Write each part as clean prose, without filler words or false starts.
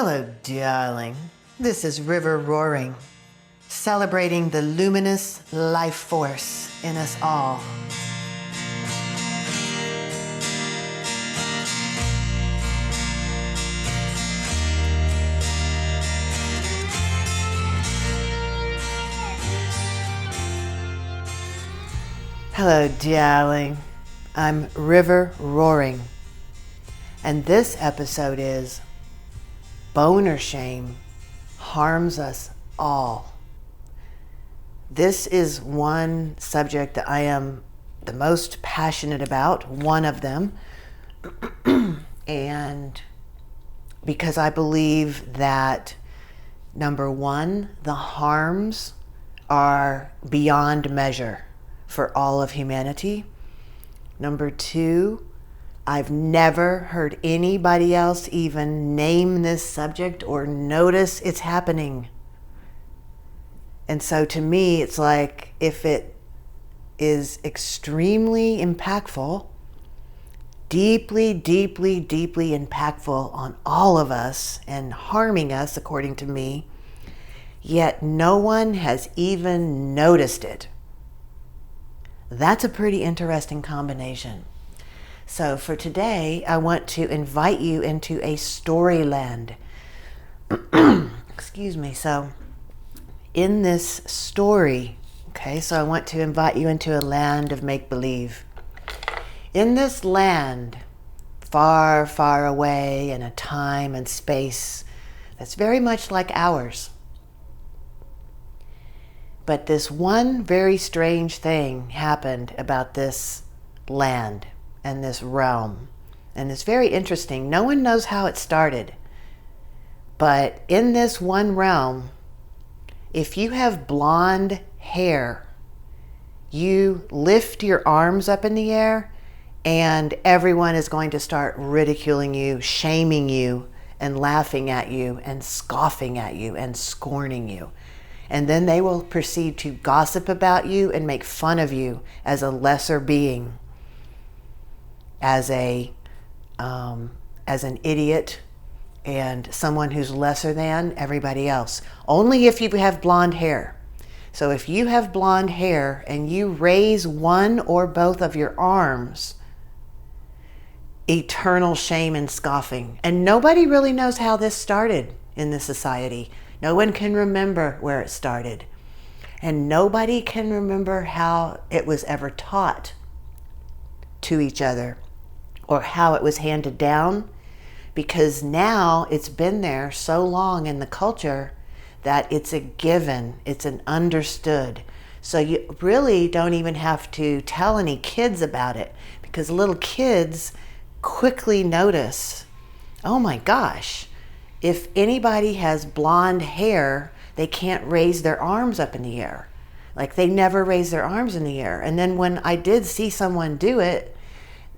Hello, darling. This is River Roaring, celebrating the luminous life force in us all. Hello, darling. I'm River Roaring, and this episode is Boner Shame Harms Us All. This is one subject that I am the most passionate about, one of them, and because I believe that, number one, the harms are beyond measure for all of humanity. Number two, I've never heard anybody else even name this subject or notice it's happening. And so to me, it's like if it is extremely impactful, deeply, deeply, deeply impactful on all of us and harming us, according to me, yet no one has even noticed it. That's a pretty interesting combination. So for today, I want to invite you into a storyland. Excuse me. So in this story, so I want to invite you into a land of make-believe. In this land, far, far away in a time and space that's very much like ours. But this one very strange thing happened about this land and this realm. And it's very interesting. No one knows how it started. But in this one realm, if you have blonde hair, you lift your arms up in the air and everyone is going to start ridiculing you, shaming you, and laughing at you, and scoffing at you, and scorning you. And then they will proceed to gossip about you and make fun of you as a lesser being, as an idiot and someone who's lesser than everybody else. Only if you have blonde hair. So if you have blonde hair and you raise one or both of your arms, eternal shame and scoffing. And nobody really knows how this started in this society. No one can remember where it started. And nobody can remember how it was ever taught to each other or how it was handed down, because now it's been there so long in the culture that it's a given, it's an understood. So you really don't even have to tell any kids about it, because little kids quickly notice, oh my gosh, if anybody has blonde hair, they can't raise their arms up in the air. Like they never raise their arms in the air. And then when I did see someone do it,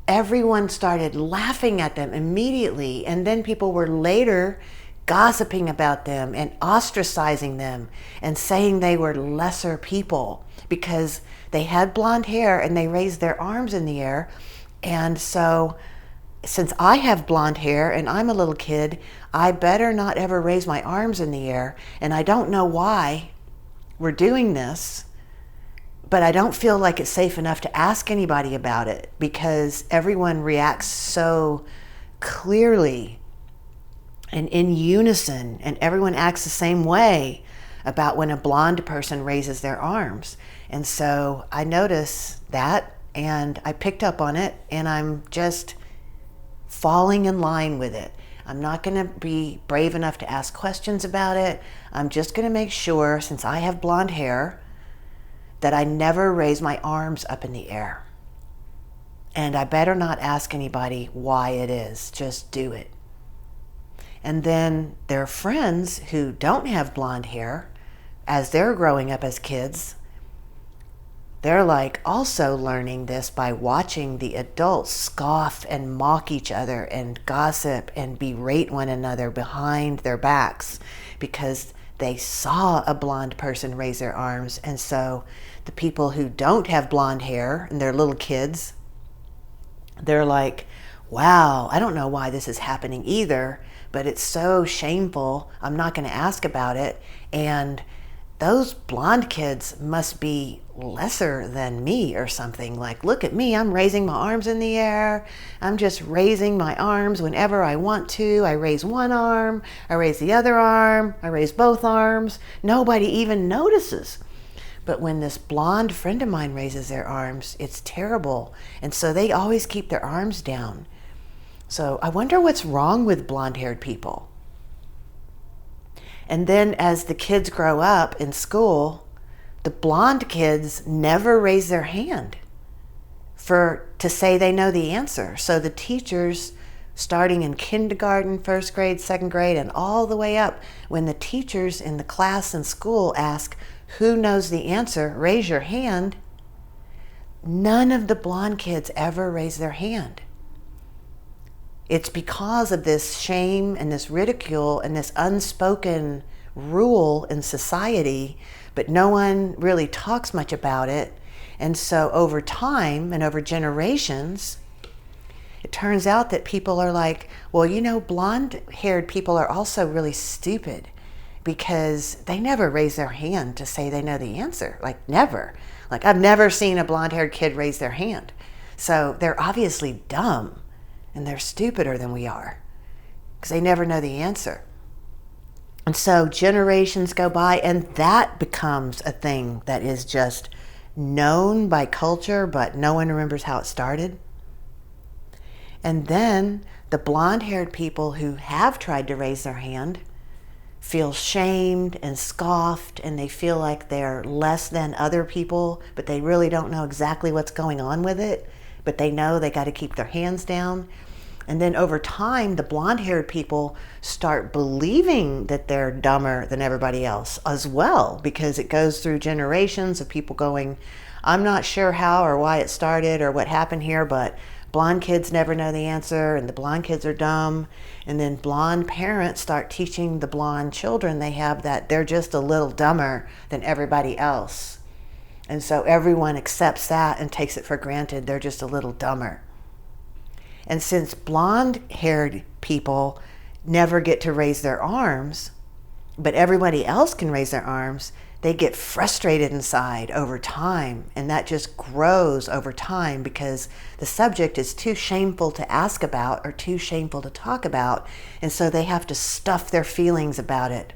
everyone started laughing at them immediately. And then people were later gossiping about them and ostracizing them and saying they were lesser people because they had blonde hair and they raised their arms in the air. And so since I have blonde hair and I'm a little kid, I better not ever raise my arms in the air. And I don't know why we're doing this, but I don't feel like it's safe enough to ask anybody about it because everyone reacts so clearly and in unison, and everyone acts the same way about when a blonde person raises their arms. And so I notice that and I picked up on it, and I'm just falling in line with it. I'm not going to be brave enough to ask questions about it. I'm just going to make sure, since I have blonde hair, that I never raise my arms up in the air. And I better not ask anybody why it is. Just do it. And then there are friends who don't have blonde hair. As they're growing up as kids, they're like also learning this by watching the adults scoff and mock each other and gossip and berate one another behind their backs because they saw a blonde person raise their arms. And so the people who don't have blonde hair and they're little kids, they're like, wow, I don't know why this is happening either, but it's so shameful. I'm not going to ask about it. And those blonde kids must be lesser than me or something. Like, look at me, I'm raising my arms in the air. I'm just raising my arms whenever I want to. I raise one arm, I raise the other arm, I raise both arms. Nobody even notices. But when this blonde friend of mine raises their arms, it's terrible. And so they always keep their arms down. So I wonder what's wrong with blonde-haired people. And then as the kids grow up in school, the blonde kids never raise their hand to say they know the answer. So the teachers, starting in kindergarten, first grade, second grade, and all the way up, when the teachers in the class in school ask, who knows the answer, raise your hand, none of the blonde kids ever raise their hand. It's because of this shame and this ridicule and this unspoken rule in society, but no one really talks much about it. And so over time and over generations, it turns out that people are like, well, blonde-haired people are also really stupid because they never raise their hand to say they know the answer. Like, never. Like, I've never seen a blonde-haired kid raise their hand. So they're obviously dumb. And they're stupider than we are because they never know the answer. And so generations go by and that becomes a thing that is just known by culture, but no one remembers how it started. And then the blonde-haired people who have tried to raise their hand feel shamed and scoffed, and they feel like they're less than other people, but they really don't know exactly what's going on with it. But they know they got to keep their hands down. And then over time, the blonde-haired people start believing that they're dumber than everybody else as well, because it goes through generations of people going, I'm not sure how or why it started or what happened here, but blonde kids never know the answer and the blonde kids are dumb. And then blonde parents start teaching the blonde children they have that they're just a little dumber than everybody else. And so everyone accepts that and takes it for granted. They're just a little dumber. And since blonde-haired people never get to raise their arms, but everybody else can raise their arms, they get frustrated inside over time. And that just grows over time because the subject is too shameful to ask about or too shameful to talk about. And so they have to stuff their feelings about it.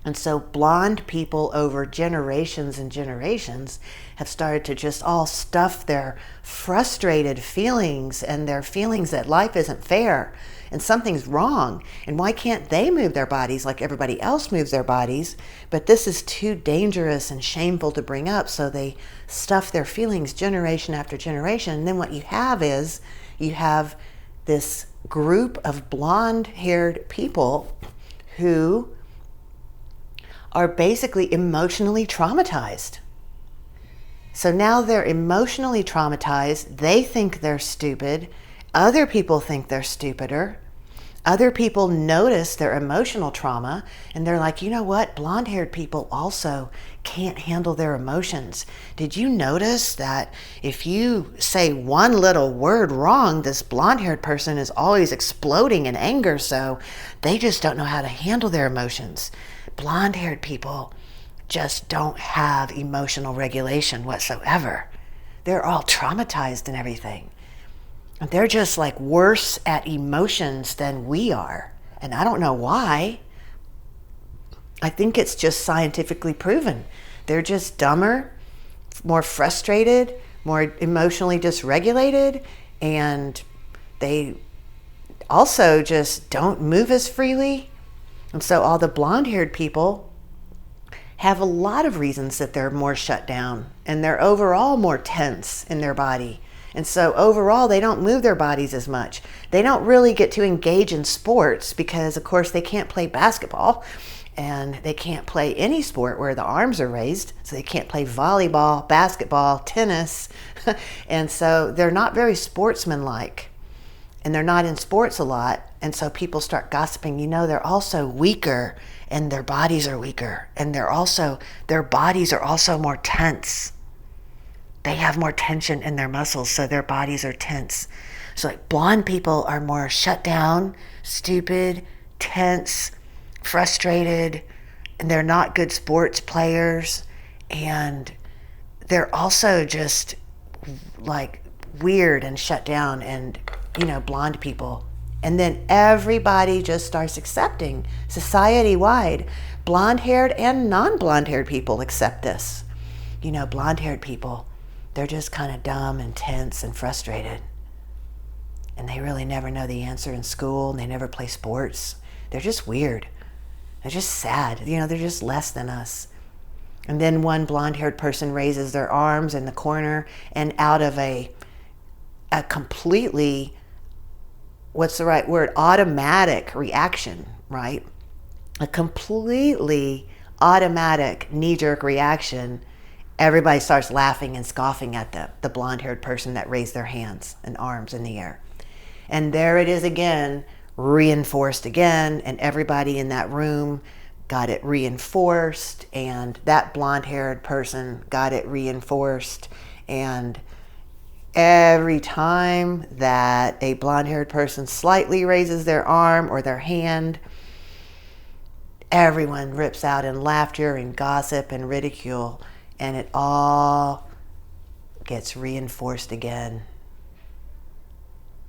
And so blonde people over generations and generations have started to just all stuff their frustrated feelings and their feelings that life isn't fair and something's wrong. And why can't they move their bodies like everybody else moves their bodies? But this is too dangerous and shameful to bring up. So they stuff their feelings generation after generation. And then what you have is you have this group of blonde-haired people who are basically emotionally traumatized. So now they're emotionally traumatized. They think they're stupid. Other people think they're stupider. Other people notice their emotional trauma and they're like, you know what? Blonde-haired people also can't handle their emotions. Did you notice that if you say one little word wrong, this blonde-haired person is always exploding in anger, so they just don't know how to handle their emotions. Blonde-haired people just don't have emotional regulation whatsoever. They're all traumatized and everything. They're just like worse at emotions than we are. And I don't know why. I think it's just scientifically proven. They're just dumber, more frustrated, more emotionally dysregulated, and they also just don't move as freely. And so all the blonde-haired people have a lot of reasons that they're more shut down and they're overall more tense in their body. And so overall, they don't move their bodies as much. They don't really get to engage in sports because, of course, they can't play basketball and they can't play any sport where the arms are raised. So they can't play volleyball, basketball, tennis. And so they're not very sportsmanlike. And they're not in sports a lot. And so people start gossiping, they're also weaker and their bodies are weaker. And their bodies are also more tense. They have more tension in their muscles, so their bodies are tense. So like blonde people are more shut down, stupid, tense, frustrated, and they're not good sports players, and they're also just like weird and shut down, and blonde people. And then everybody just starts accepting, society wide, blonde haired and non blonde haired people accept this. Blonde haired people, they're just kind of dumb and tense and frustrated. And they really never know the answer in school, and they never play sports. They're just weird. They're just sad. They're just less than us. And then one blonde-haired person raises their arms in the corner, and out of a completely, what's the right word, automatic reaction, right? A completely automatic knee-jerk reaction, everybody starts laughing and scoffing at the blonde-haired person that raised their hands and arms in the air. And there it is again, reinforced again, and everybody in that room got it reinforced, and that blonde-haired person got it reinforced. And every time that a blonde-haired person slightly raises their arm or their hand, everyone rips out in laughter and gossip and ridicule, and it all gets reinforced again.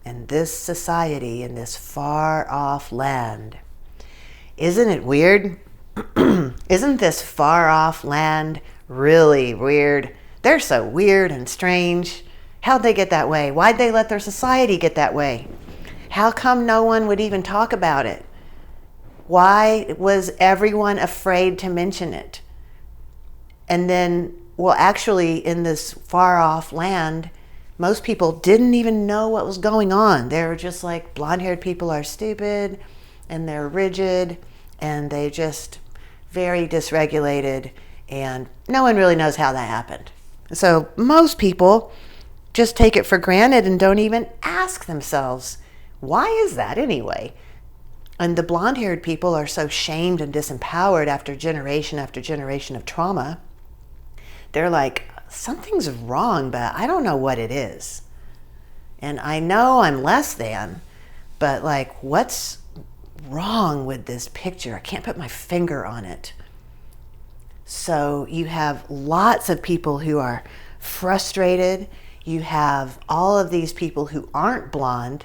And this society in this far off land, isn't it weird? Isn't this far off land really weird? They're so weird and strange. How'd they get that way? Why'd they let their society get that way? How come no one would even talk about it? Why was everyone afraid to mention it? And then, well, actually, in this far off land, most people didn't even know what was going on. They were just like, blonde-haired people are stupid, and they're rigid, and they just very dysregulated, and no one really knows how that happened. So most people just take it for granted and don't even ask themselves, why is that anyway? And the blonde-haired people are so shamed and disempowered after generation of trauma. They're like, something's wrong, but I don't know what it is. And I know I'm less than, but like, what's wrong with this picture? I can't put my finger on it. So you have lots of people who are frustrated. You have all of these people who aren't blonde,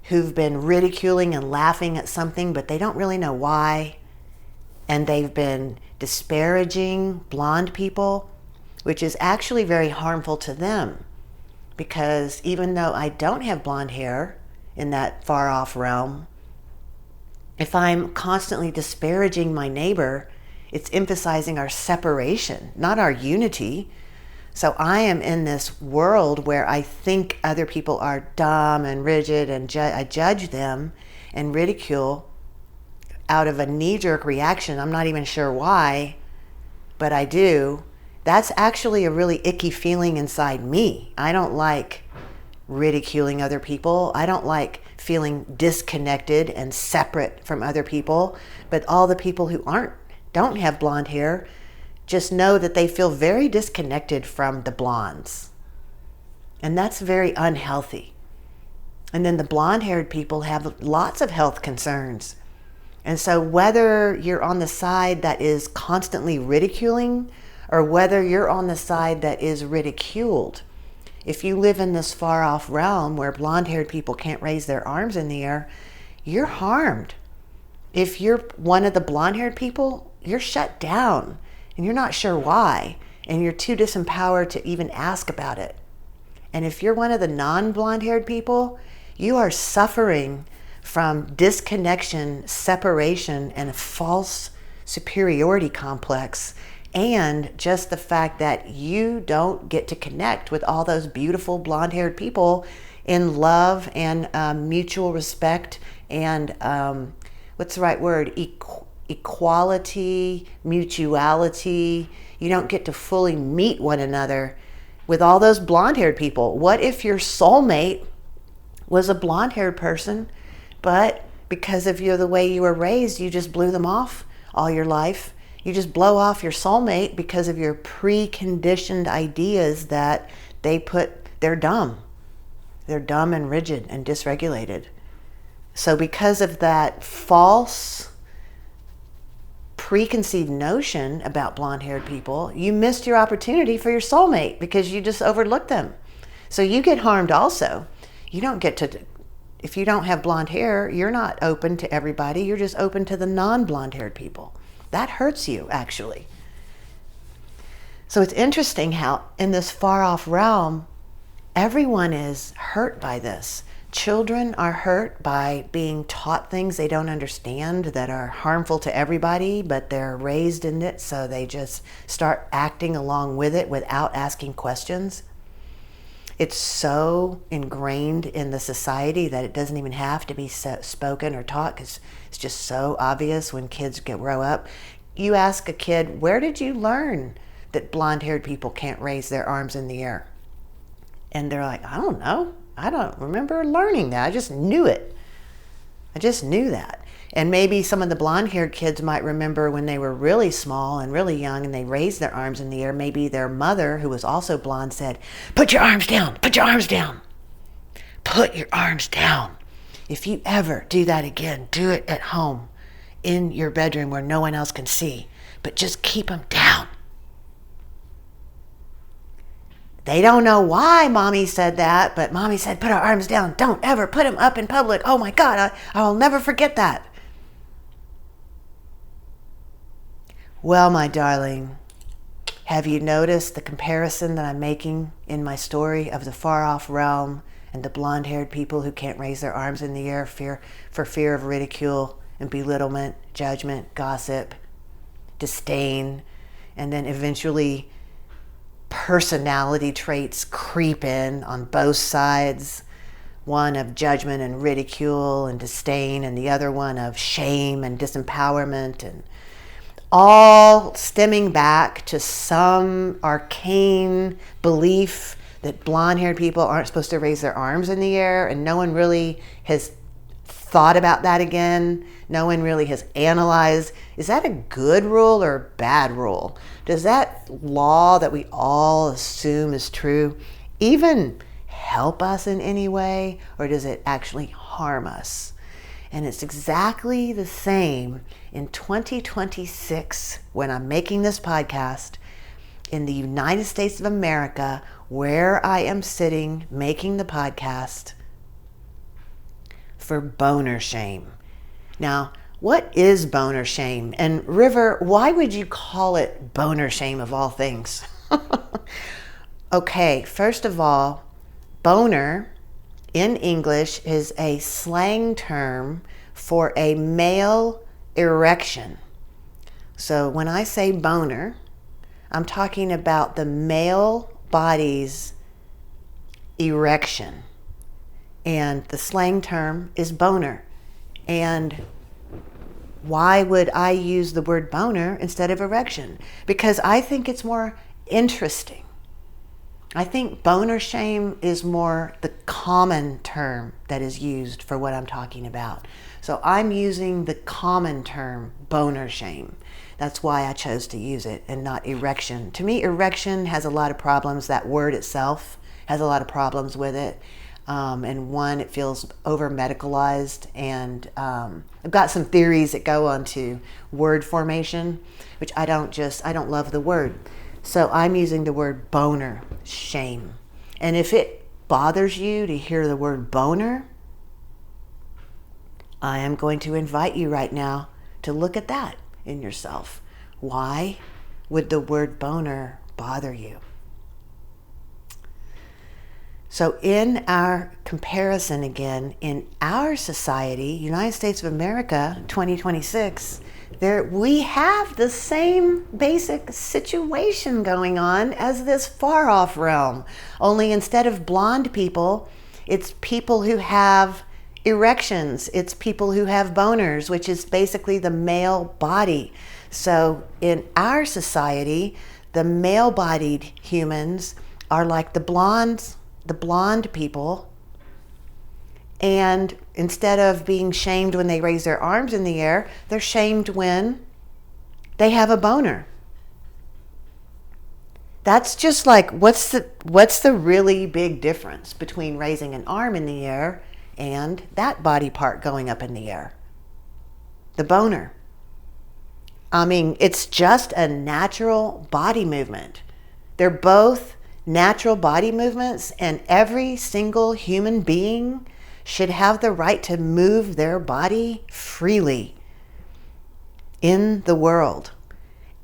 who've been ridiculing and laughing at something, but they don't really know why. And they've been disparaging blonde people, which is actually very harmful to them. Because even though I don't have blonde hair in that far off realm, if I'm constantly disparaging my neighbor, it's emphasizing our separation, not our unity. So I am in this world where I think other people are dumb and rigid, and I judge them and ridicule out of a knee-jerk reaction. I'm not even sure why, but I do. That's actually a really icky feeling inside me. I don't like ridiculing other people. I don't like feeling disconnected and separate from other people. But all the people who don't have blonde hair just know that they feel very disconnected from the blondes. And that's very unhealthy. And then the blonde-haired people have lots of health concerns. And so whether you're on the side that is constantly ridiculing or whether you're on the side that is ridiculed, if you live in this far-off realm where blonde-haired people can't raise their arms in the air, you're harmed. If you're one of the blonde-haired people, you're shut down, and you're not sure why, and you're too disempowered to even ask about it. And if you're one of the non-blonde-haired people, you are suffering from disconnection, separation, and a false superiority complex, and just the fact that you don't get to connect with all those beautiful blonde-haired people in love and mutual respect and what's the right word? Equality, mutuality. You don't get to fully meet one another with all those blonde-haired people. What if your soulmate was a blonde-haired person, but because of the way you were raised, you just blew them off all your life? You just blow off your soulmate because of your preconditioned ideas that they're dumb. They're dumb and rigid and dysregulated. So because of that false preconceived notion about blonde-haired people, you missed your opportunity for your soulmate because you just overlooked them. So you get harmed also. You don't get to, if you don't have blonde hair, you're not open to everybody. You're just open to the non-blonde-haired people. That hurts you, actually. So it's interesting how in this far-off realm, everyone is hurt by this. Children are hurt by being taught things they don't understand that are harmful to everybody, but they're raised in it, so they just start acting along with it without asking questions. It's so ingrained in the society that it doesn't even have to be spoken or taught, because it's just so obvious when kids grow up. You ask a kid, where did you learn that blonde-haired people can't raise their arms in the air? And they're like, I don't know. I don't remember learning that. I just knew it. I just knew that. And maybe some of the blonde-haired kids might remember when they were really small and really young and they raised their arms in the air. Maybe their mother, who was also blonde, said, put your arms down, put your arms down. Put your arms down. If you ever do that again, do it at home in your bedroom where no one else can see. But just keep them down. They don't know why mommy said that, but mommy said, put our arms down. Don't ever put them up in public. Oh my God, I will never forget that. Well, my darling, have you noticed the comparison that I'm making in my story of the far-off realm and the blonde-haired people who can't raise their arms in the air for fear of ridicule and belittlement, judgment, gossip, disdain, and then eventually personality traits creep in on both sides, one of judgment and ridicule and disdain, and the other one of shame and disempowerment, and all stemming back to some arcane belief that blonde-haired people aren't supposed to raise their arms in the air, and no one really has thought about that again. No one really has analyzed, is that a good rule or a bad rule? Does that law that we all assume is true even help us in any way, or does it actually harm us? And it's exactly the same in 2026 when I'm making this podcast in the United States of America, where I am sitting making the podcast for boner shame. Now, what is boner shame? And River, why would you call it boner shame of all things? Okay, first of all, boner in English is a slang term for a male erection. So when I say boner, I'm talking about the male body's erection. And the slang term is boner. And why would I use the word boner instead of erection? Because I think it's more interesting. I think boner shame is more the common term that is used for what I'm talking about. So I'm using the common term boner shame. That's why I chose to use it and not erection. To me, erection has a lot of problems. That word itself has a lot of problems with it. And one, it feels over medicalized, and I've got some theories that go on to word formation, which I don't love the word. So I'm using the word boner shame. And if it bothers you to hear the word boner, I am going to invite you right now to look at that in yourself. Why would the word boner bother you? So in our comparison again, in our society, United States of America, 2026, we have the same basic situation going on as this far-off realm. Only instead of blonde people, it's people who have erections. It's people who have boners, which is basically the male body. So in our society, the male-bodied humans are like the blonde people, and instead of being shamed when they raise their arms in the air, they're shamed when they have a boner. That's just like, what's the really big difference between raising an arm in the air and that body part going up in the air? The boner. I mean, it's just a natural body movement. They're both natural body movements, and every single human being should have the right to move their body freely in the world.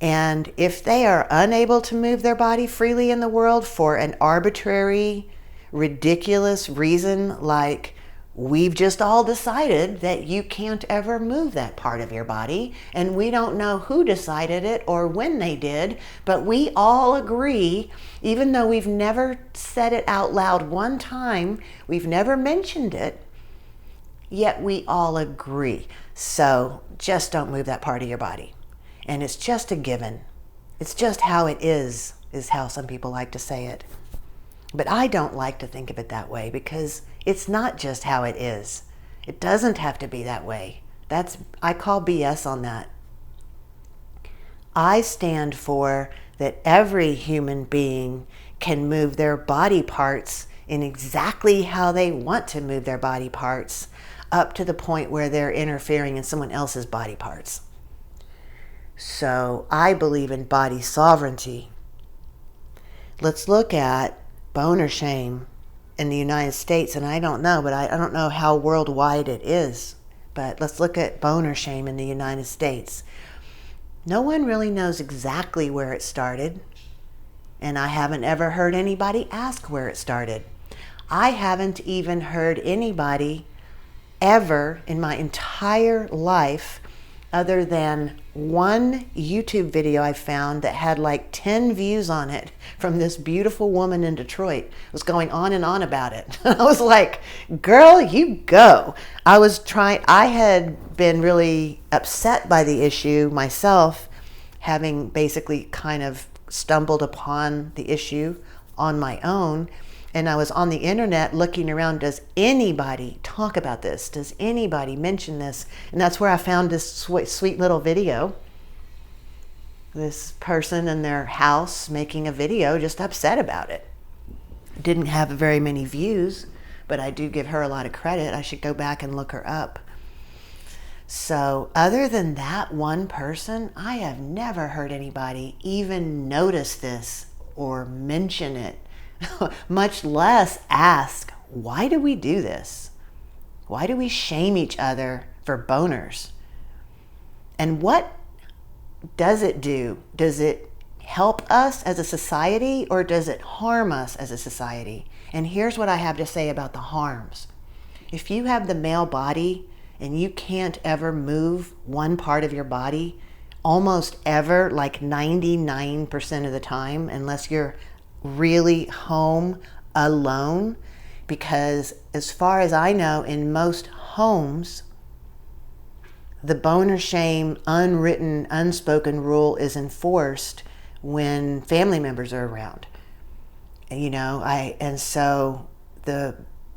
And if they are unable to move their body freely in the world for an arbitrary, ridiculous reason, like we've just all decided that you can't ever move that part of your body, and we don't know who decided it or when they did, but we all agree, even though we've never said it out loud one time, we've never mentioned it, yet we all agree. So just don't move that part of your body. And it's just a given. It's just how it is how some people like to say it. But I don't like to think of it that way, because it's not just how it is. It doesn't have to be that way. I call BS on that. I stand for that every human being can move their body parts in exactly how they want to move their body parts, up to the point where they're interfering in someone else's body parts. So I believe in body sovereignty. Let's look at boner shame in the United States. And I don't know, but I don't know how worldwide it is. But let's look at boner shame in the United States. No one really knows exactly where it started. And I haven't ever heard anybody ask where it started. I haven't even heard anybody ever in my entire life, other than one YouTube video I found that had like 10 views on it from this beautiful woman in Detroit. It was going on and on about it. I was like, girl, you go. I had been really upset by the issue myself, having basically kind of stumbled upon the issue on my own. And I was on the internet looking around, does anybody talk about this? Does anybody mention this? And that's where I found this sweet little video. This person in their house making a video just upset about it. Didn't have very many views, but I do give her a lot of credit. I should go back and look her up. So other than that one person, I have never heard anybody even notice this or mention it. Much less ask, why do we do this? Why do we shame each other for boners? And what does it do? Does it help us as a society, or does it harm us as a society? And here's what I have to say about the harms. If you have the male body and you can't ever move one part of your body, almost ever, like 99% of the time, unless you're really home alone, because as far as I know, in most homes, the boner shame unwritten, unspoken rule is enforced when family members are around. And so the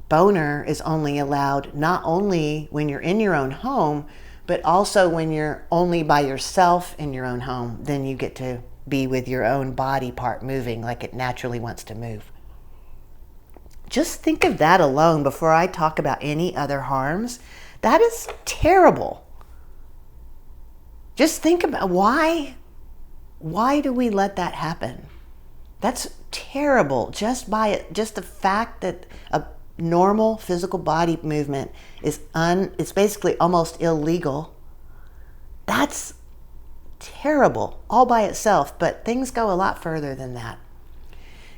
boner is only allowed not only when you're in your own home, but also when you're only by yourself in your own home. Then you get to be with your own body part moving like it naturally wants to move. Just think of that alone before I talk about any other harms. That is terrible. Just think about why do we let that happen? That's terrible. Just the fact that a normal physical body movement it's basically almost illegal. That's terrible all by itself, but things go a lot further than that,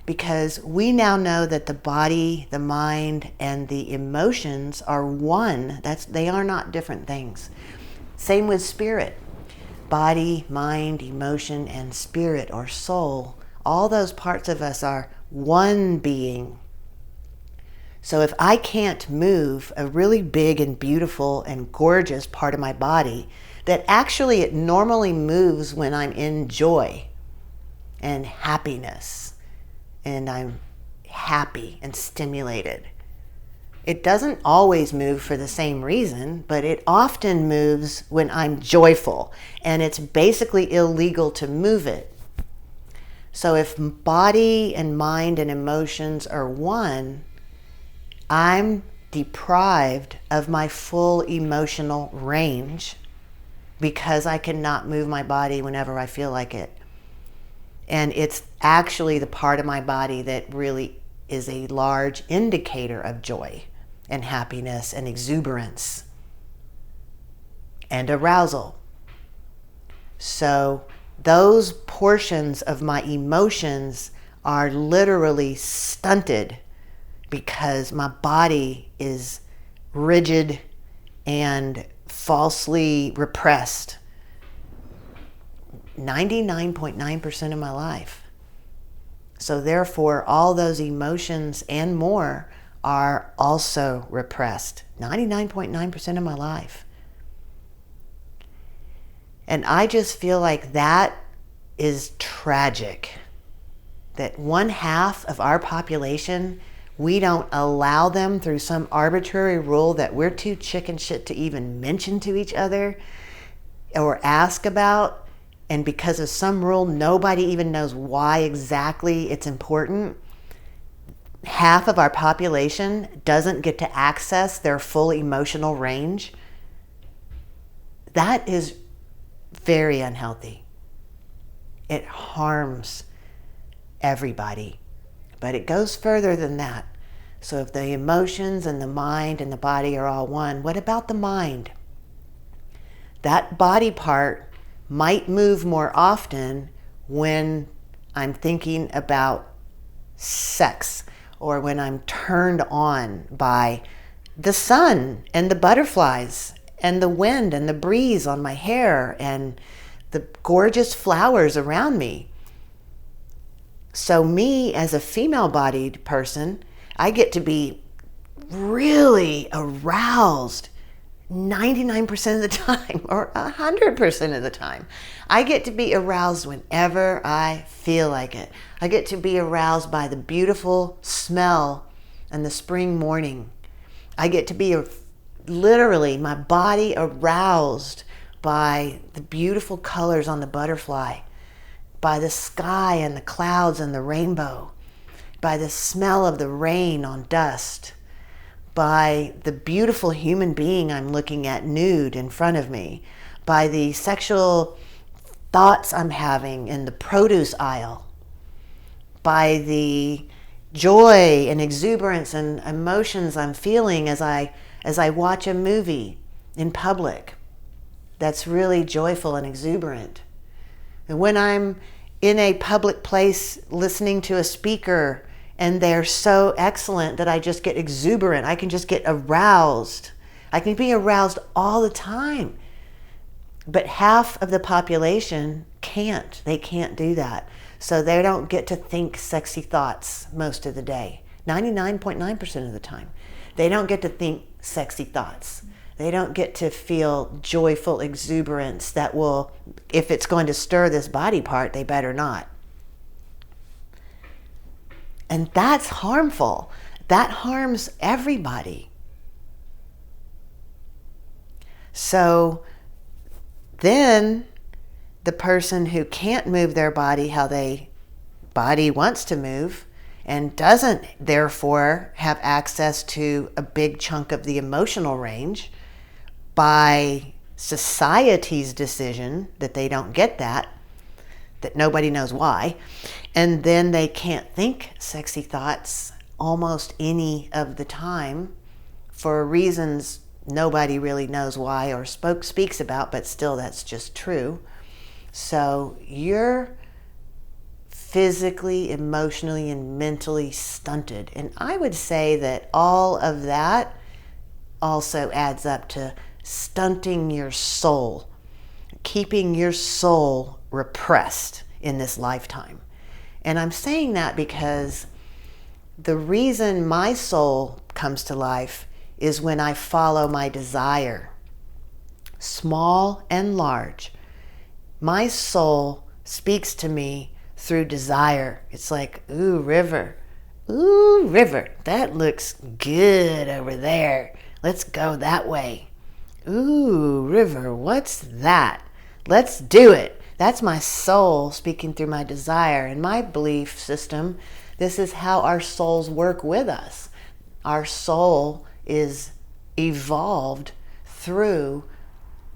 because we now know that the body, the mind, and the emotions are one. They are not different things. Same with spirit. Body, mind, emotion, and spirit or soul, all those parts of us are one being. So if I can't move a really big and beautiful and gorgeous part of my body that actually it normally moves when I'm in joy and happiness and I'm happy and stimulated, it doesn't always move for the same reason, but it often moves when I'm joyful, and it's basically illegal to move it. So if body and mind and emotions are one, I'm deprived of my full emotional range because I cannot move my body whenever I feel like it. And it's actually the part of my body that really is a large indicator of joy and happiness and exuberance and arousal. So those portions of my emotions are literally stunted because my body is rigid and falsely repressed 99.9% of my life. So therefore, all those emotions and more are also repressed 99.9% of my life. And I just feel like that is tragic. That 1/2 of our population, we don't allow them through some arbitrary rule that we're too chicken shit to even mention to each other or ask about. And because of some rule, nobody even knows why exactly it's important. 1/2 of our population doesn't get to access their full emotional range. That is very unhealthy. It harms everybody, but it goes further than that. So if the emotions and the mind and the body are all one, what about the mind? That body part might move more often when I'm thinking about sex or when I'm turned on by the sun and the butterflies and the wind and the breeze on my hair and the gorgeous flowers around me. So me as a female-bodied person, I get to be really aroused 99% of the time or 100% of the time. I get to be aroused whenever I feel like it. I get to be aroused by the beautiful smell and the spring morning. I get to be literally my body aroused by the beautiful colors on the butterfly, by the sky and the clouds and the rainbow, by the smell of the rain on dust, by the beautiful human being I'm looking at nude in front of me, by the sexual thoughts I'm having in the produce aisle, by the joy and exuberance and emotions I'm feeling as I watch a movie in public that's really joyful and exuberant. And when I'm in a public place listening to a speaker and they're so excellent that I just get exuberant, I can just get aroused. I can be aroused all the time. But 1/2 of the population can't. They can't do that. So they don't get to think sexy thoughts most of the day. 99.9% of the time. They don't get to think sexy thoughts. They don't get to feel joyful exuberance that will, if it's going to stir this body part, they better not. And that's harmful. That harms everybody. So then the person who can't move their body how they body wants to move and doesn't therefore have access to a big chunk of the emotional range by society's decision that they don't get that nobody knows why, and then they can't think sexy thoughts almost any of the time for reasons nobody really knows why or speaks about, but still that's just true. So you're physically, emotionally, and mentally stunted. And I would say that all of that also adds up to stunting your soul, keeping your soul repressed in this lifetime. And I'm saying that because the reason my soul comes to life is when I follow my desire, small and large. My soul speaks to me through desire. It's like, ooh, river, that looks good over there. Let's go that way. Ooh, river, what's that? Let's do it. That's my soul speaking through my desire. In my belief system, this is how our souls work with us. Our soul is evolved through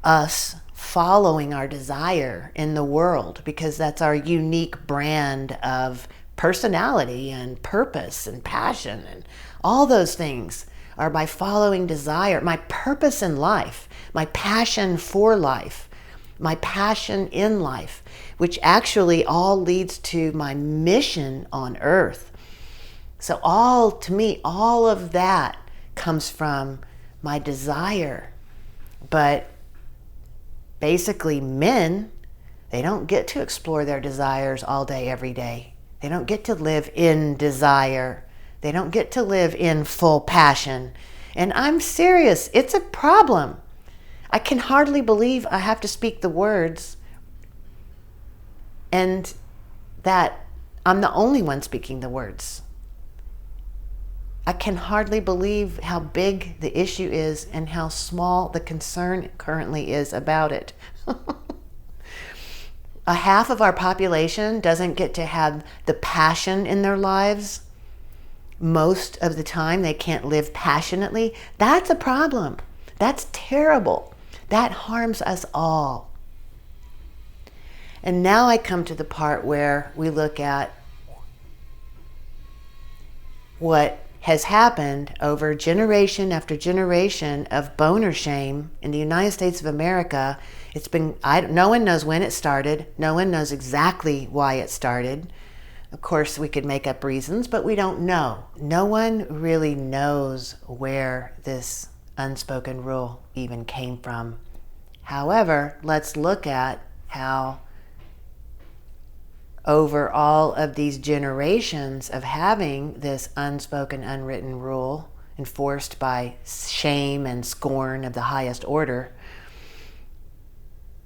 us following our desire in the world, because that's our unique brand of personality and purpose and passion, and all those things are by following desire. My purpose in life, my passion for life, my passion in life, which actually all leads to my mission on earth. So to me, all of that comes from my desire. But basically men, they don't get to explore their desires all day, every day. They don't get to live in desire. They don't get to live in full passion. And I'm serious, it's a problem. I can hardly believe I have to speak the words and that I'm the only one speaking the words. I can hardly believe how big the issue is and how small the concern currently is about it. A half of our population doesn't get to have the passion in their lives. Most of the time they can't live passionately. That's a problem. That's terrible. That harms us all. And now I come to the part where we look at what has happened over generation after generation of boner shame in the United States of America. It's been, no one knows when it started. No one knows exactly why it started. Of course, we could make up reasons, but we don't know. No one really knows where this unspoken rule even came from. However, let's look at how over all of these generations of having this unspoken, unwritten rule enforced by shame and scorn of the highest order,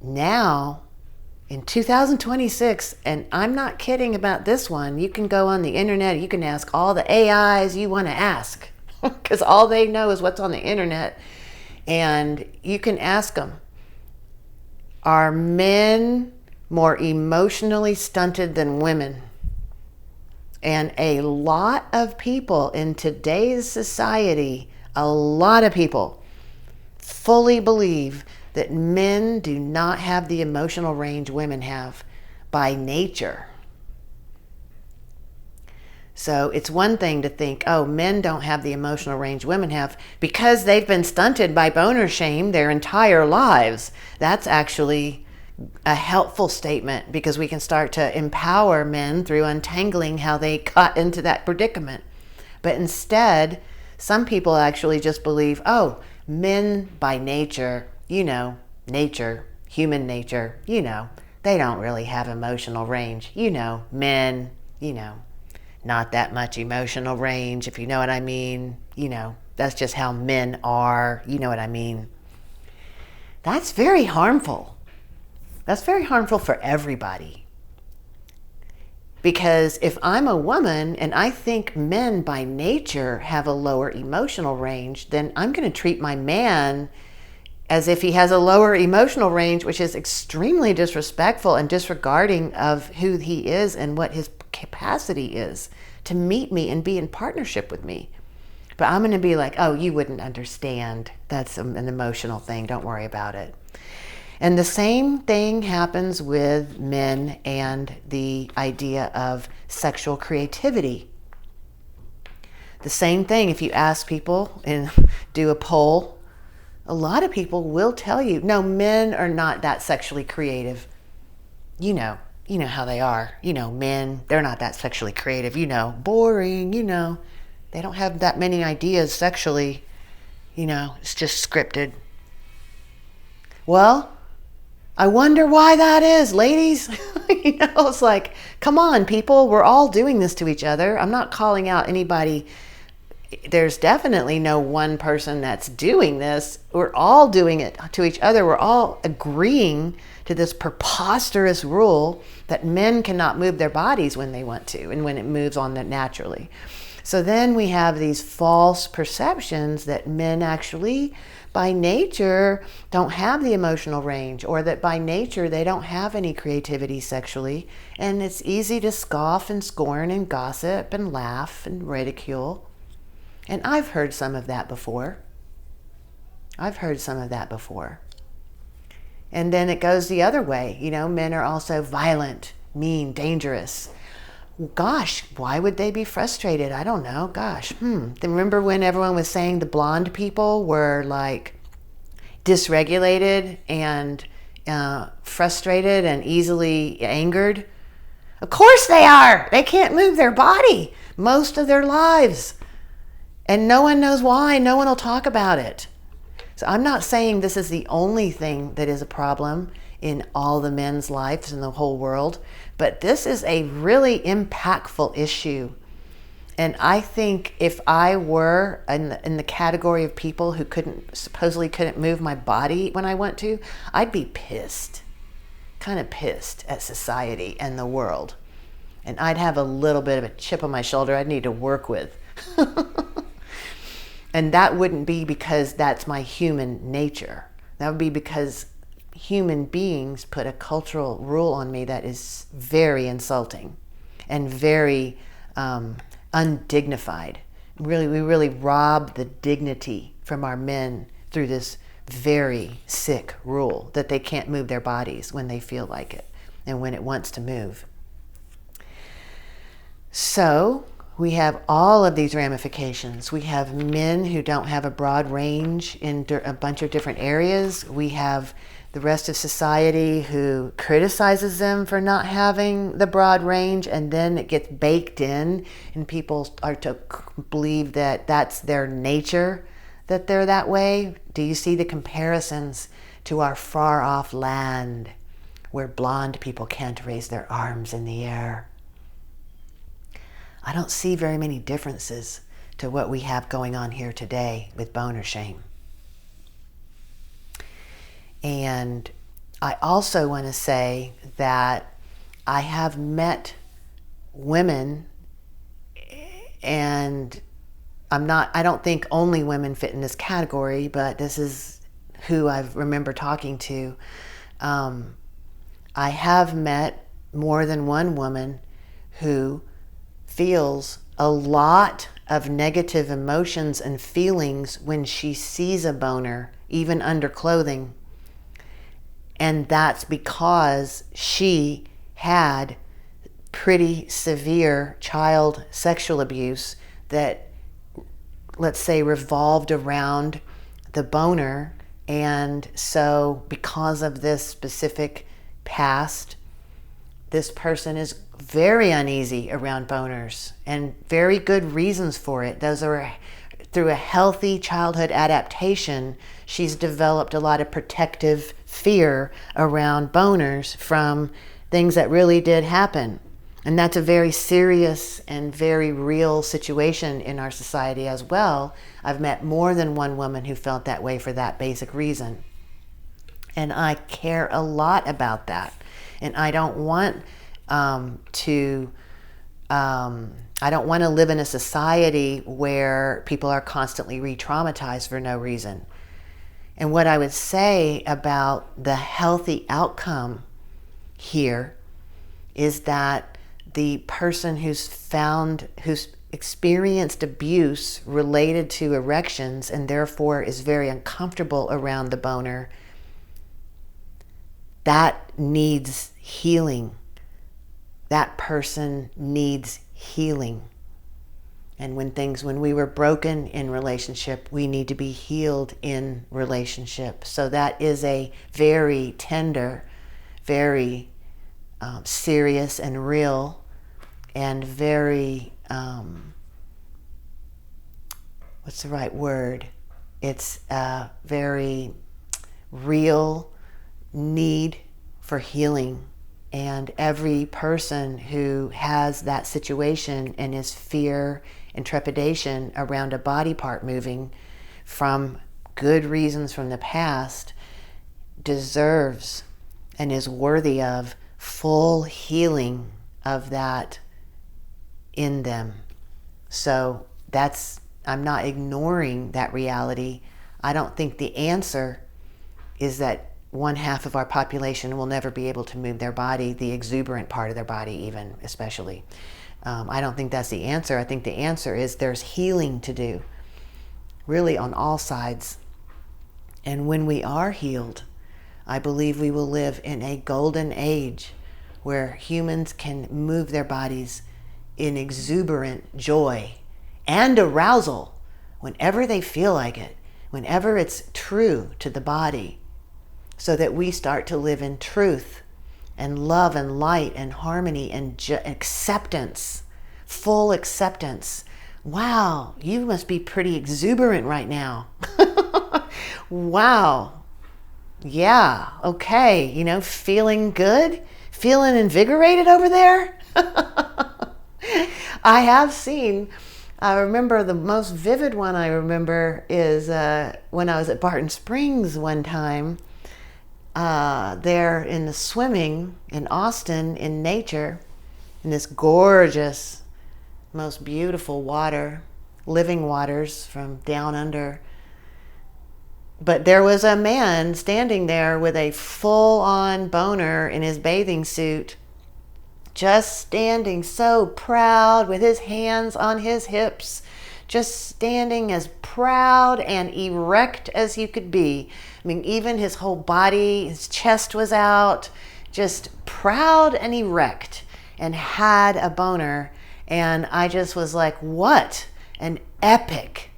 now in 2026, and I'm not kidding about this one, you can go on the internet, you can ask all the AIs you want to ask, because all they know is what's on the internet, and you can ask them, are men more emotionally stunted than women? And a lot of people in today's society, a lot of people fully believe that men do not have the emotional range women have by nature. So it's one thing to think, oh, men don't have the emotional range women have because they've been stunted by boner shame their entire lives. That's actually a helpful statement, because we can start to empower men through untangling how they got into that predicament. But instead, some people actually just believe, oh, men by nature, nature, human nature, they don't really have emotional range. Men, not that much emotional range, if you know what I mean. That's just how men are, you know what I mean. That's very harmful. That's very harmful for everybody. Because if I'm a woman and I think men by nature have a lower emotional range, then I'm going to treat my man as if he has a lower emotional range, which is extremely disrespectful and disregarding of who he is and what his capacity is to meet me and be in partnership with me. But I'm going to be like, oh, you wouldn't understand. That's an emotional thing. Don't worry about it. And the same thing happens with men and the idea of sexual creativity. The same thing, if you ask people and do a poll, a lot of people will tell you, no, men are not that sexually creative. You know how they are. Men, they're not that sexually creative. Boring, They don't have that many ideas sexually. It's just scripted. Well, I wonder why that is, ladies. It's like, come on, people, we're all doing this to each other. I'm not calling out anybody. There's definitely no one person that's doing this. We're all doing it to each other. We're all agreeing to this preposterous rule that men cannot move their bodies when they want to and when it moves on them naturally. So then we have these false perceptions that men actually, by nature, don't have the emotional range, or that by nature they don't have any creativity sexually. And it's easy to scoff and scorn and gossip and laugh and ridicule. And I've heard some of that before. And then it goes the other way. Men are also violent, mean, dangerous. Gosh, why would they be frustrated? I don't know. Gosh. Then remember when everyone was saying the blonde people were like dysregulated and frustrated and easily angered? Of course they are. They can't move their body most of their lives. And no one knows why. No one will talk about it. So I'm not saying this is the only thing that is a problem in all the men's lives in the whole world, but this is a really impactful issue. And I think if I were in the category of people who supposedly couldn't move my body when I want to, I'd be pissed, kind of pissed at society and the world. And I'd have a little bit of a chip on my shoulder I'd need to work with. And that wouldn't be because that's my human nature. That would be because human beings put a cultural rule on me that is very insulting and very undignified. We really rob the dignity from our men through this very sick rule that they can't move their bodies when they feel like it and when it wants to move. So we have all of these ramifications. We have men who don't have a broad range in a bunch of different areas. We have the rest of society who criticizes them for not having the broad range, and then it gets baked in, and people are to believe that that's their nature, that they're that way. Do you see the comparisons to our far off land where blonde people can't raise their arms in the air? I don't see very many differences to what we have going on here today with boner shame. And I also want to say that I have met women, and I don't think only women fit in this category, but this is who I remember talking to. I have met more than one woman who feels a lot of negative emotions and feelings when she sees a boner, even under clothing. And that's because she had pretty severe child sexual abuse that, let's say, revolved around the boner. And so because of this specific past, this person is very uneasy around boners, and very good reasons for it. Those are through a healthy childhood adaptation. She's developed a lot of protective fear around boners from things that really did happen. And that's a very serious and very real situation in our society as well. I've met more than one woman who felt that way for that basic reason. And I care a lot about that. And I don't want I don't want to live in a society where people are constantly re-traumatized for no reason. And what I would say about the healthy outcome here is that the person who's experienced abuse related to erections and therefore is very uncomfortable around the boner, that needs healing. That person needs healing. And when we were broken in relationship, we need to be healed in relationship. So that is a very tender, very serious and real, and very, what's the right word? It's a very real need for healing. And every person who has that situation and is fear and trepidation around a body part moving from good reasons from the past deserves and is worthy of full healing of that in them. So I'm not ignoring that reality. I don't think the answer is that one half of our population will never be able to move their body, the exuberant part of their body even, especially. I don't think that's the answer. I think the answer is there's healing to do, really on all sides. And when we are healed, I believe we will live in a golden age where humans can move their bodies in exuberant joy and arousal whenever they feel like it, whenever it's true to the body, so that we start to live in truth and love and light and harmony and acceptance, full acceptance. Wow, you must be pretty exuberant right now. Wow. Yeah, okay, feeling good, feeling invigorated over there. I remember the most vivid one I remember is when I was at Barton Springs one time, there in the swimming in Austin in nature, in this gorgeous, most beautiful water, living waters from down under. But there was a man standing there with a full-on boner in his bathing suit, just standing so proud with his hands on his hips, just standing as proud and erect as you could be. I mean, even his whole body, his chest was out, just proud and erect, and had a boner. And I just was like, what an epic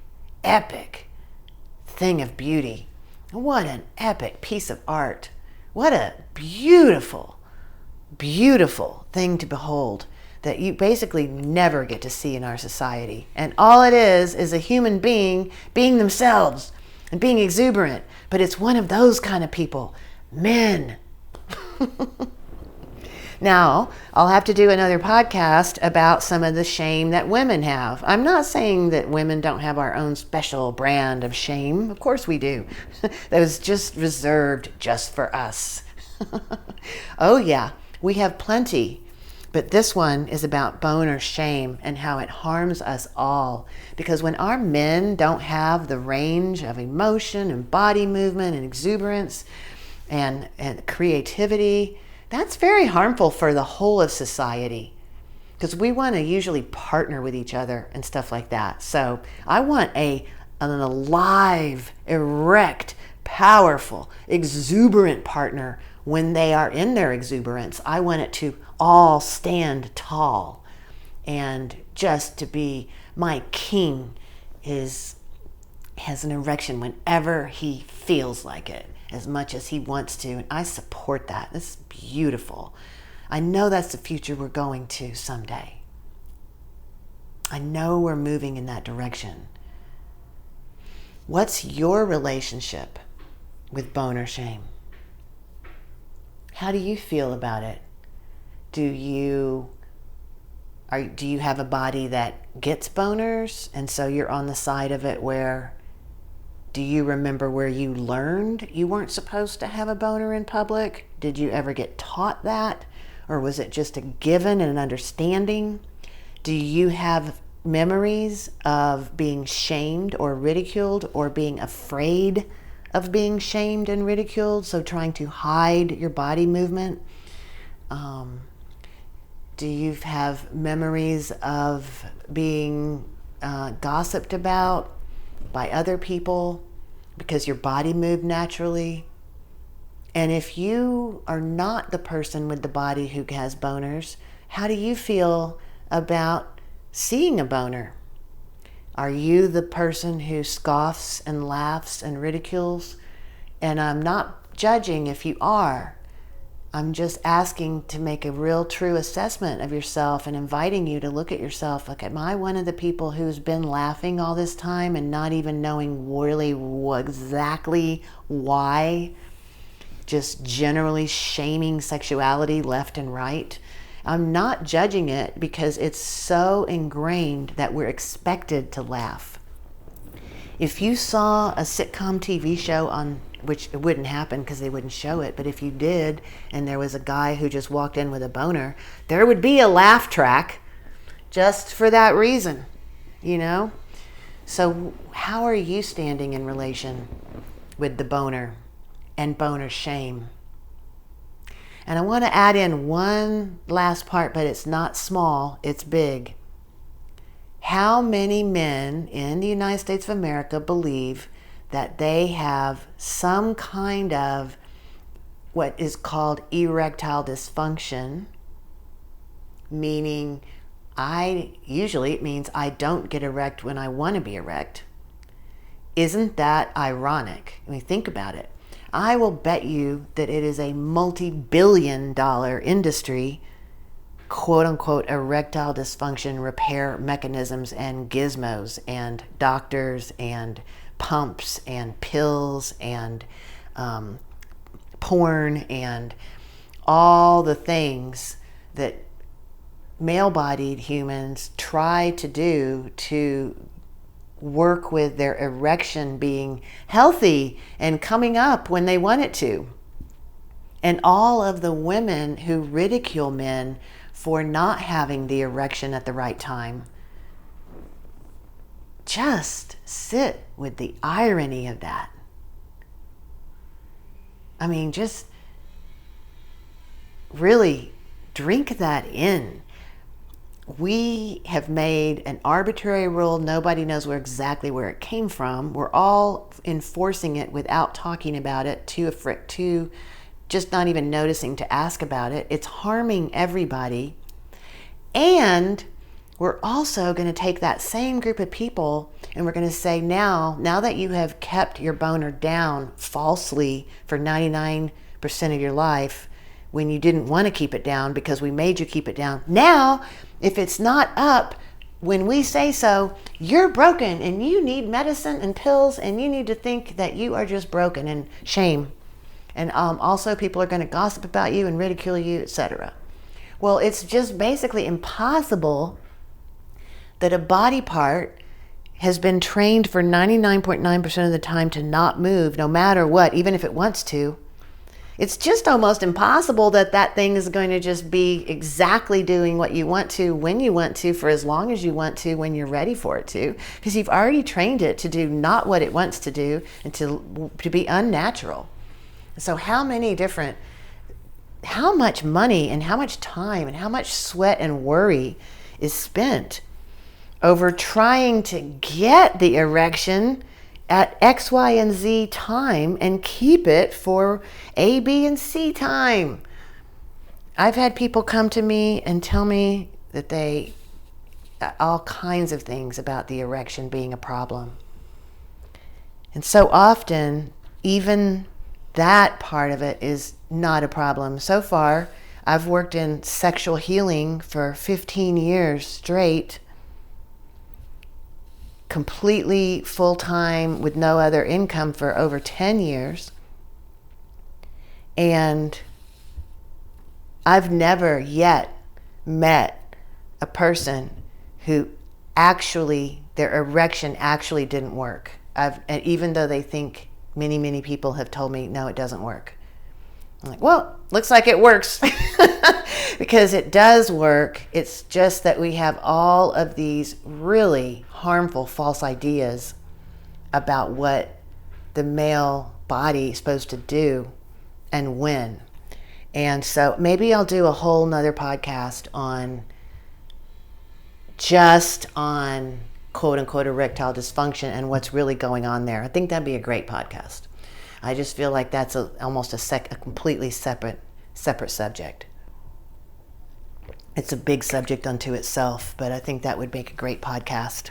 thing of beauty. What an epic piece of art. What a beautiful thing to behold that you basically never get to see in our society. And all it is a human being themselves and being exuberant. But it's one of those kind of people, men. Now, I'll have to do another podcast about some of the shame that women have. I'm not saying that women don't have our own special brand of shame. Of course we do. That was just reserved just for us. Oh yeah, we have plenty. But this one is about boner shame and how it harms us all. Because when our men don't have the range of emotion and body movement and exuberance and creativity, that's very harmful for the whole of society, because we want to usually partner with each other and stuff like that. So I want an alive, erect, powerful, exuberant partner. When they are in their exuberance, I want it to all stand tall, and just to be my king has an erection whenever he feels like it, as much as he wants to. And I support that. This is beautiful. I know that's the future we're going to someday. I know we're moving in that direction. What's your relationship with boner shame? How do you feel about it? Do you have a body that gets boners, and so you're on the side of it where, do you remember where you learned you weren't supposed to have a boner in public? Did you ever get taught that? Or was it just a given and an understanding? Do you have memories of being shamed or ridiculed, or being afraid of being shamed and ridiculed, so trying to hide your body movement? Do you have memories of being gossiped about by other people because your body moved naturally? And if you are not the person with the body who has boners, how do you feel about seeing a boner? Are you the person who scoffs and laughs and ridicules? And I'm not judging if you are. I'm just asking to make a real true assessment of yourself and inviting you to look at yourself. Like, am I one of the people who's been laughing all this time and not even knowing really exactly why? Just generally shaming sexuality left and right. I'm not judging it, because it's so ingrained that we're expected to laugh. If you saw a sitcom TV show on, which it wouldn't happen because they wouldn't show it, but if you did, and there was a guy who just walked in with a boner, there would be a laugh track just for that reason. you know? So how are you standing in relation with the boner and boner shame? And I want to add in one last part, but it's not small, it's big. How many men in the United States of America believe that they have some kind of what is called erectile dysfunction, meaning usually it means I don't get erect when I want to be erect. Isn't that ironic? I mean, think about it. I will bet you that it is a multi-billion-dollar industry, quote-unquote, erectile dysfunction repair mechanisms and gizmos and doctors and pumps and pills and porn and all the things that male-bodied humans try to do to work with their erection being healthy and coming up when they want it to. And all of the women who ridicule men for not having the erection at the right time, just sit with the irony of that. I mean, just really drink that in. We have made an arbitrary rule. Nobody knows exactly where it came from. We're all enforcing it without talking about it, too just not even noticing to ask about it. It's harming everybody. And we're also going to take that same group of people and we're going to say, now that you have kept your boner down falsely for 99% of your life, when you didn't want to keep it down because we made you keep it down. Now, if it's not up when we say so, you're broken and you need medicine and pills and you need to think that you are just broken, and shame. And also people are going to gossip about you and ridicule you, etc. Well, it's just basically impossible that a body part has been trained for 99.9% of the time to not move no matter what, even if it wants to. It's just almost impossible that thing is going to just be exactly doing what you want to, when you want to, for as long as you want to, when you're ready for it to, because you've already trained it to do not what it wants to do and to be unnatural. So how much money and how much time and how much sweat and worry is spent over trying to get the erection at X, Y, and Z time and keep it for A, B, and C time. I've had people come to me and tell me that all kinds of things about the erection being a problem. And so often, even that part of it is not a problem. So far, I've worked in sexual healing for 15 years straight, completely full-time with no other income for over 10 years. And I've never yet met a person who their erection actually didn't work. And even though they think many people have told me, no, it doesn't work. I'm like, well, looks like it works. Because it does work. It's just that we have all of these really harmful false ideas about what the male body is supposed to do and when. And so maybe I'll do a whole nother podcast on quote unquote erectile dysfunction and what's really going on there. I think that'd be a great podcast. I just feel like that's almost a completely separate subject. It's a big subject unto itself, but I think that would make a great podcast.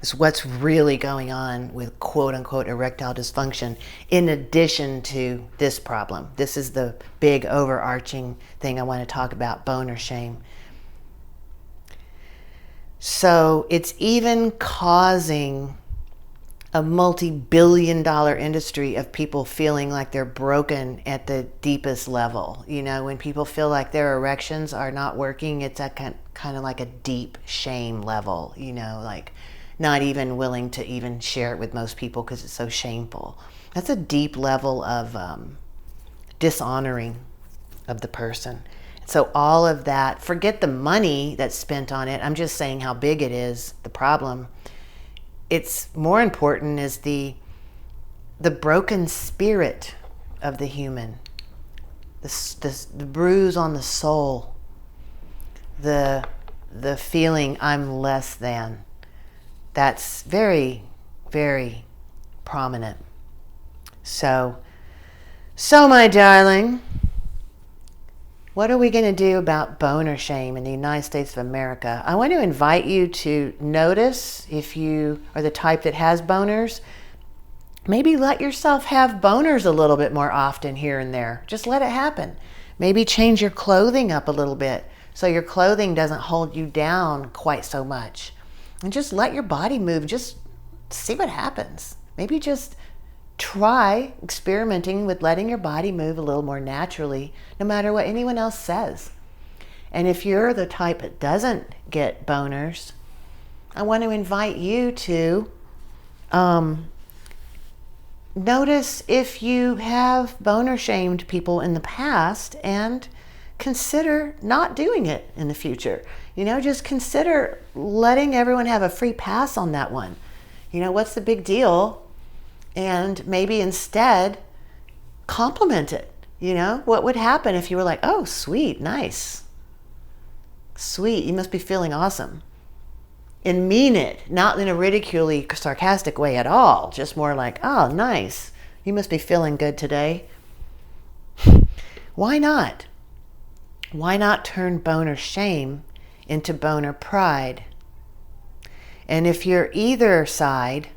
Is what's really going on with quote unquote erectile dysfunction in addition to this problem. This is the big overarching thing I want to talk about, boner shame. So it's even causing a multi-billion-dollar industry of people feeling like they're broken at the deepest level. You know, when people feel like their erections are not working, it's a kind of like a deep shame level, you know, like not even willing to even share it with most people because it's so shameful. That's a deep level of dishonoring of the person. So all of that, forget the money that's spent on it. I'm just saying how big it is, the problem. It's more important is the broken spirit of the human, the bruise on the soul, the feeling I'm less than. That's very, very prominent. So my darling, what are we going to do about boner shame in the United States of America? I want to invite you to notice, if you are the type that has boners, maybe let yourself have boners a little bit more often here and there. Just let it happen. Maybe change your clothing up a little bit so your clothing doesn't hold you down quite so much. And just let your body move. Just see what happens. Maybe just try experimenting with letting your body move a little more naturally, no matter what anyone else says. And if you're the type that doesn't get boners, I want to invite you to notice if you have boner shamed people in the past and consider not doing it in the future. Just consider letting everyone have a free pass on that one. What's the big deal? And maybe instead compliment it. What would happen if you were like, oh, sweet, nice. Sweet, you must be feeling awesome. And mean it, not in a ridiculing, sarcastic way at all. Just more like, oh, nice. You must be feeling good today. Why not? Why not turn boner shame into boner pride? And if you're either side,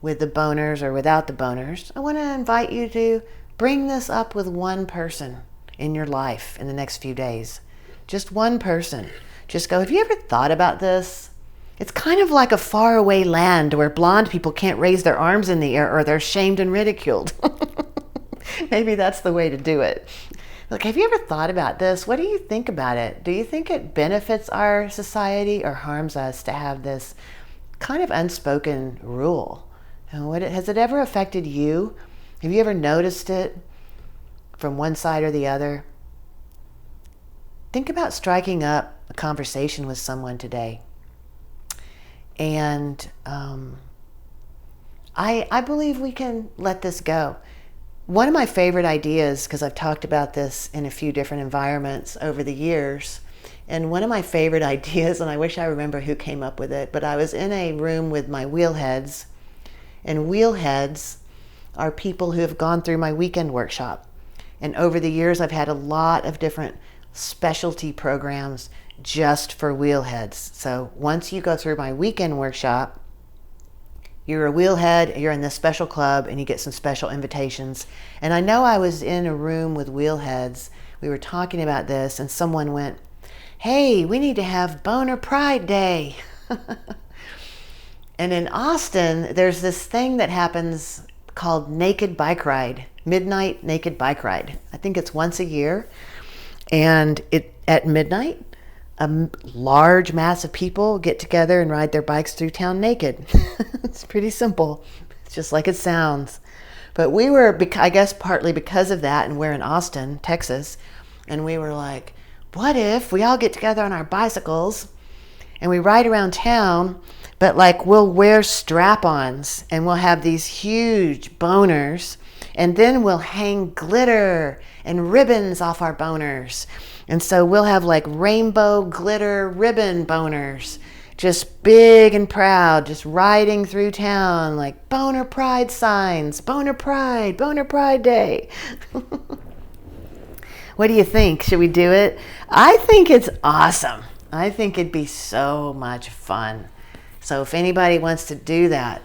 with the boners or without the boners, I want to invite you to bring this up with one person in your life in the next few days. Just one person. Just go, have you ever thought about this? It's kind of like a faraway land where blonde people can't raise their arms in the air or they're shamed and ridiculed. Maybe that's the way to do it. Look, have you ever thought about this? What do you think about it? Do you think it benefits our society or harms us to have this kind of unspoken rule? And has it ever affected you? Have you ever noticed it from one side or the other? Think about striking up a conversation with someone today. And I believe we can let this go. One of my favorite ideas, because I've talked about this in a few different environments over the years, and one of my favorite ideas, and I wish I remember who came up with it, but I was in a room with my wheelheads. And wheelheads are people who have gone through my weekend workshop. And over the years, I've had a lot of different specialty programs just for wheelheads. So once you go through my weekend workshop, you're a wheelhead, you're in this special club, and you get some special invitations. And I know I was in a room with wheelheads. We were talking about this, and someone went, hey, we need to have Boner Pride Day. And in Austin, there's this thing that happens called Naked Bike Ride, Midnight Naked Bike Ride. I think it's once a year. And at midnight, a large mass of people get together and ride their bikes through town naked. It's pretty simple. It's just like it sounds. But we were, I guess partly because of that, and we're in Austin, Texas, and we were like, what if we all get together on our bicycles and we ride around town, but like we'll wear strap-ons and we'll have these huge boners, and then we'll hang glitter and ribbons off our boners. And so we'll have like rainbow glitter ribbon boners, just big and proud, just riding through town like boner pride signs, boner pride day. What do you think? Should we do it? I think it's awesome. I think it'd be so much fun. So if anybody wants to do that,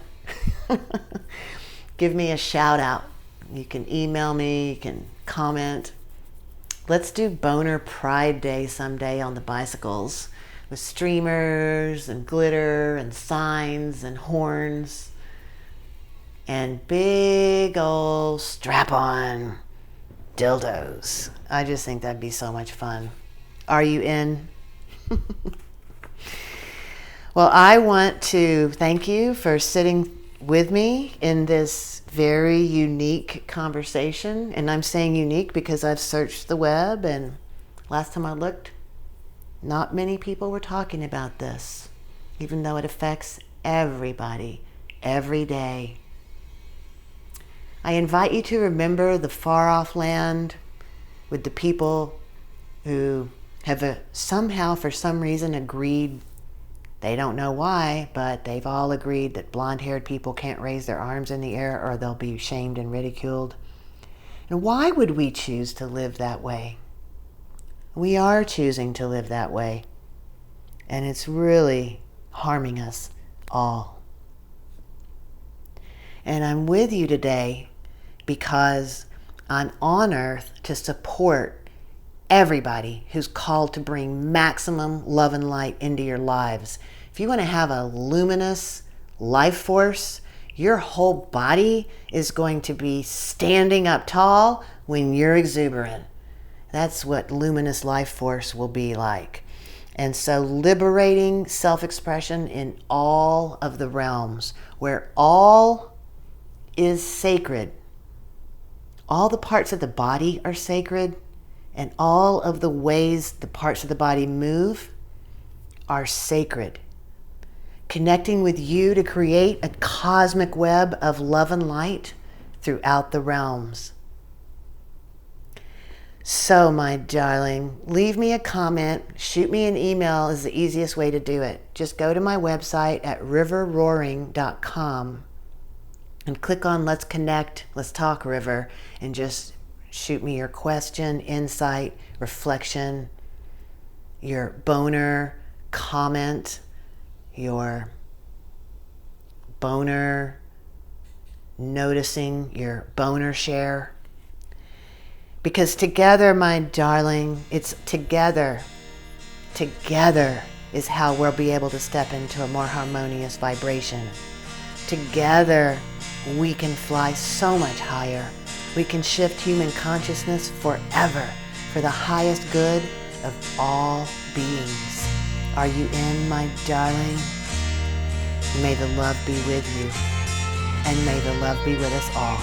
give me a shout out. You can email me, you can comment. Let's do Boner Pride Day someday on the bicycles with streamers and glitter and signs and horns and big old strap-on dildos. I just think that'd be so much fun. Are you in? Well, I want to thank you for sitting with me in this very unique conversation. And I'm saying unique because I've searched the web and Last time I looked, not many people were talking about this, even though it affects everybody, every day. I invite you to remember the far-off land with the people who have somehow, for some reason, agreed, they don't know why, but they've all agreed that blonde-haired people can't raise their arms in the air or they'll be shamed and ridiculed. And why would we choose to live that way? We are choosing to live that way, and it's really harming us all. And I'm with you today because I'm on earth to support everybody who's called to bring maximum love and light into your lives. If you want to have a luminous life force, your whole body is going to be standing up tall when you're exuberant. That's what luminous life force will be like. And so liberating self-expression in all of the realms where all is sacred. All the parts of the body are sacred, and all of the ways the parts of the body move are sacred. Connecting with you to create a cosmic web of love and light throughout the realms. So, my darling, leave me a comment, shoot me an email is the easiest way to do it. Just go to my website at riverroaring.com and click on Let's Connect, Let's Talk River, and just shoot me your question, insight, reflection, your boner comment, your boner noticing, your boner share. Because together, my darling, it's together is how we'll be able to step into a more harmonious vibration. Together, we can fly so much higher. We can shift human consciousness forever for the highest good of all beings. Are you in, my darling? May the love be with you, and may the love be with us all.